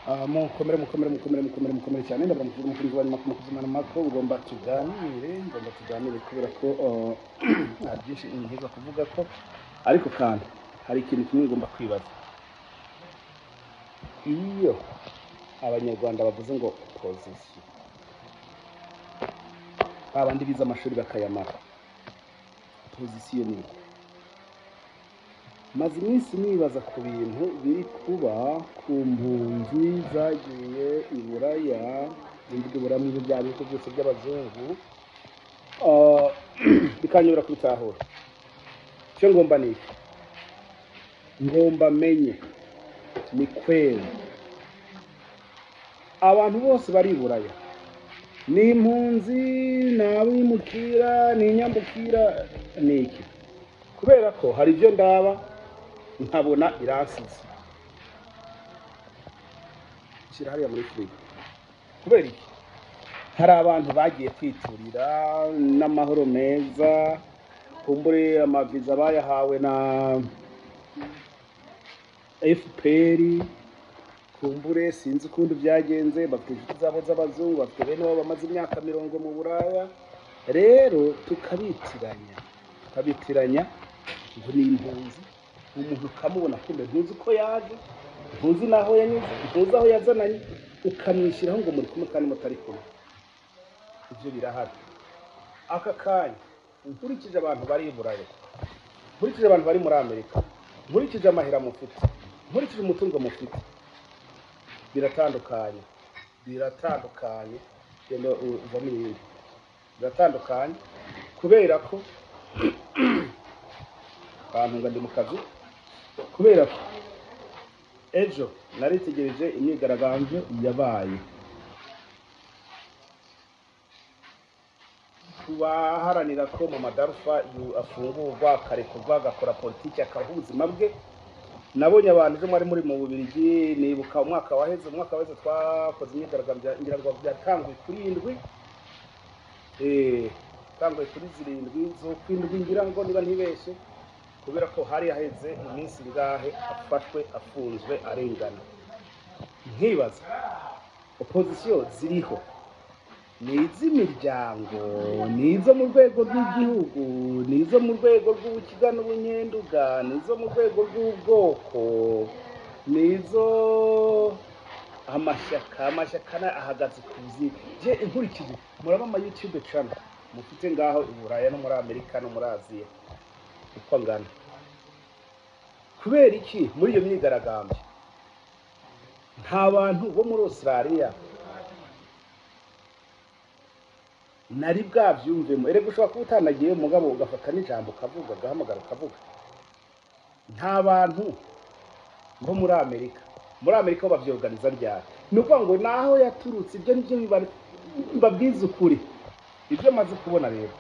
mukomere cyane ndabamuvuga umukunzi wa nyuma ku mukuzimana mako ngomba tuganire kubera ko hari byinshi ngiye kuvuga ko ariko kandi hari ikintu kimwe ngomba kwibaza. Iyo abanyarwanda bavuze ngo opposition abandi biza amashuri bakayamara, opposition ni maze iminsi nibaza ku bintu biri kuba ku mpunzi zagiye i Buraya n'ibindi buramwe bya bihugu byose by'abazungu, bikanyura kubitahura. Cyo ngomba niki ngomba menye ni kweli abantu bose bari i Buraya ni impunzi n'abimukira n'inyambukira niki, kubera ko hari ibyo ndaba nkabona iransize shyira hariya muri firigo. Kubera iki? Hari abantu bagiye kwiturira n'amahoro meza, kumbure amaviza bayahawe na FPR, kumbure sinzi ukundi byagenze, bafite inshuti zabo z'abazungu, bafite bene wabo bamaze imyaka 40 mu Buraya. Rero tukabitiranya ngo ni impunzi. Umuntu ukamubona kumbe ntuzi uko yaje, ntuzi naho yanyuze, ntuzi aho yazananye, ukamwishyiraho ngo muri kumwe kandi mutari kumwe. Ibyo birahari. Aka kanya nkurikije abantu bari i Buraya, nkurikije abantu bari muri Amerika, nkurikije amahera mufite, nkurikije umutungo mufite, biratandukanye genda uva muri ibi biratandukanye, kubera ko abantu ngandi mu kazi, kubera ko ejo naritegereje imyigaragambyo yabaye kubaharanira ko mu Madarufa afungurwa akarekurwa agakora politiki akabaho ubuzima bwe. Nabonye abantu ejo mwari muri mu Bubiligi, nibuka umwaka waheze twakoze imyigaragambyo ngira ngo byatanguye kuri 7 tanguye kuri 7 zo kwindwi ngira ngo niba ntibeshe, kubera ko hari yaheze iminsi ngahe afashwe afunzwe arengana. Nkibaza opposition ziriho n'iz'imiryango, n'izo mu rwego rw'igihugu, n'izo mu rwego rw'ubukiga n'ubunyenduga, n'izo mu rwego rw'ubwoko, n'izo amashyaka ahagaze kuzi. Je inkurikije muraba ama YouTube channel mufite ngaho i Buraya no muri Amerika no muri Aziya uko ngana. Kubera iki muri iyo myigaragambyo nta bantu bo muri Australia nari bwabyumvemo? Erega ushobora kuba utanagiye mugabo ugafata n'ijambo ukavuga, ugahamagara ukavuga. Nta bantu bo muri Amerika ho babyorganiza ryari. Ni ukuvuga ngo naho yaturutse, ibyo nibyo mbabwiza ukuri. Ibyo maze kubona rero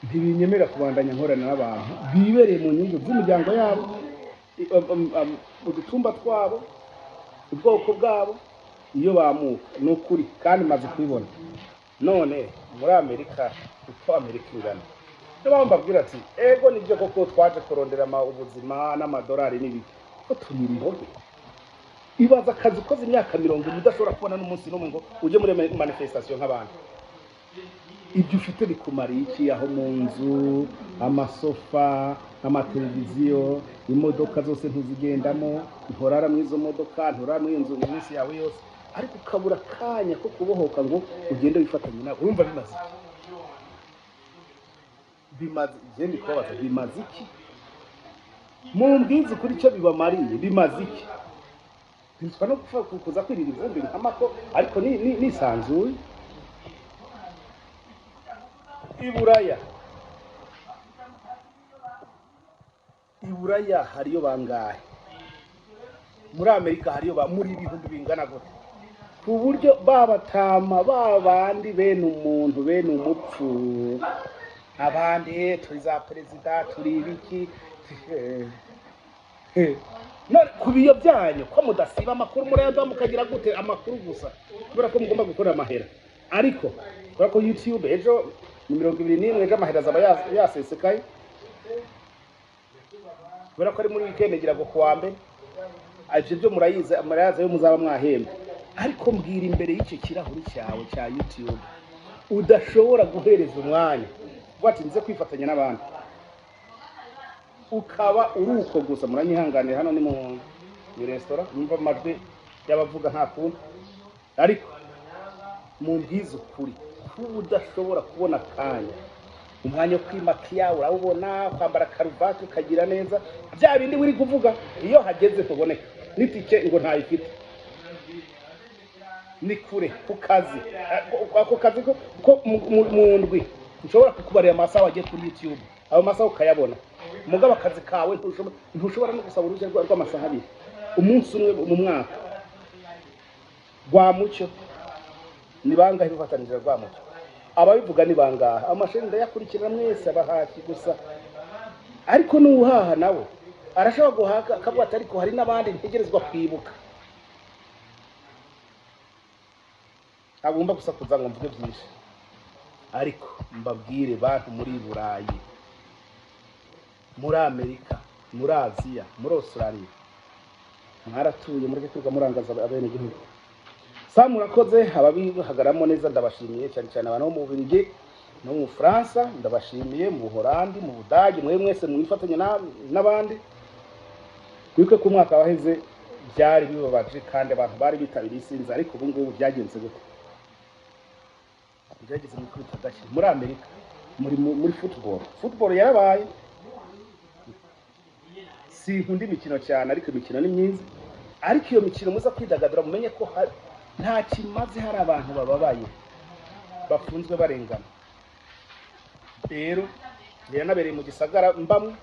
ntibinyemera kubandanya nkorana n'abantu bibereye mu nyungu z'imiryango yabo, udutumba twabo, ubwoko bwabo, iyo bamuka. Ni ukuri kandi maze kubibona. None muri Amerika uko Amerika ingana, niyo mbabwira ati ego nibyo koko twaje kurondera ubuzima n'amadolari n'ibiki, ko turi imbohe. Ibaza akazi ukoze imyaka 40 udashobora kubona n'umunsi n'umwe ngo ujye muri manifestation nk'abantu. Ibyo ufite bikumara iki? Aho mu nzu, amasofa, amateleviziyo, imodoka zose ntuzigendamo, ntorara mu izo modoka, ntorara mu inzu iminsi yawe yose, ariko ukabura kanya ko kubohoka ngo ugende wifatanye nabo. Urumva bimaze iki? Igende kubabaza bimaze iki? Mumbwize kuri cyo bibamariye bimaze iki? Ntitwa no kuza kwirira ivumbi nk'amako, ariko nisanzuye. I Buraya hariyo bangahe? Muri Amerika hariyo muri ibihumbi bingana gute? Ku buryo babatama babandi bene umuntu bene umupfu, abandi turi za perezida turi ibiki. None kubiyo byanyu ko mudasiba amakuru murayamba mukagira gute amakuru gusa, kubera ko mugomba gukora amahera. Ariko kubera ko YouTube ejo ni 21 ejo amahera zaba yasesekaye, kubera ko ari muri weekend gira ngo kuwa mbere. Ibyo murayiza yo muzaba mwahembe. ariko mbwira imbere y'icyo kirahuri cyawe cya YouTube udashobora guhereza umwanya watinze kwifatanya n'abandi ukaba uruko gusa. Muranyihanganira, hano ni mu restaurant numva amajwi y'abavuga nta kuntu, ariko mu mbwiza ukuri udashobora kubona akanya umwanya wo kwimakiya, urabona kwambara karuvati ukagira neza, bya bindi wiri kuvuga iyo hageze tuboneka n'itike ngo ntayifite, ni kure ku kazi. Ako kazi ko mu ndwi nshobora kukubarira amasaha wagiye kuri YouTube, ayo masaha ukayabona. Mugabo akazi kawe ntushobora no gusaba uruhushya rw'amasaha abiri umunsi umwe mu mwaka. Rwamucyo ni bangahe bifatanije Rwamucyo? Ababivuga ni bangahe? Amashuri ndayakurikirana mwese abahaki gusa, ariko n'uhaha nawe arashobora guhaka akavuga ati ariko hari n'abandi ntegerezwa kwibuka. Agomba gusakuza ngo mvuge byinshi, ariko mbabwire bantu muri Burayi, muri Amerika, muri Aziya, muri Australia, mwaratuye muri kwiga murangaza abene gihugu. Sa murakoze, ababihagaramo neza ndabashimiye cyane cyane abantu mu Bubiligi no mu France, ndabashimiye mu Buholandi, mu Budage, mwe mwese mwifatanya n'abandi. Kwike ku mwaka waheze byari bibabaje kandi abantu bari bitabiriye isinzi, ariko ubu ngubu byagenze gute? Byageze mu kwita gashi muri Amerika, muri football yarabaye. Si nkunda imikino cyane, ariko imikino ni myiza, ariko iyo mikino muza kwidagadura mumenye ko nta kimaze, hari abantu bababaye bafunzwe barengana. Rero nabereye mu gisagara mbamwe,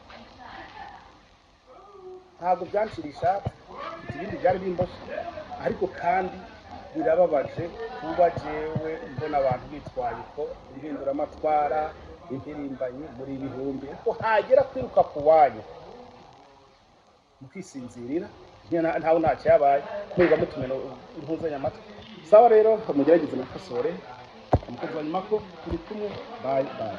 ntabwo byanshirisha ibindi byari bimboshe, ariko kandi birababaje kuba jewe mbona abantu bitwaye ko impinduramatwara, impirimbanyi muri ibihumbi, ko hagera kwiruka ku wanyu mukisinzirira ntawe ntacyo yabaye mwiga mutumena impuzanyamatwi. Sawa rero mugerageze mukosore umukozi wa nyuma ko turi kumwe. Bye bye.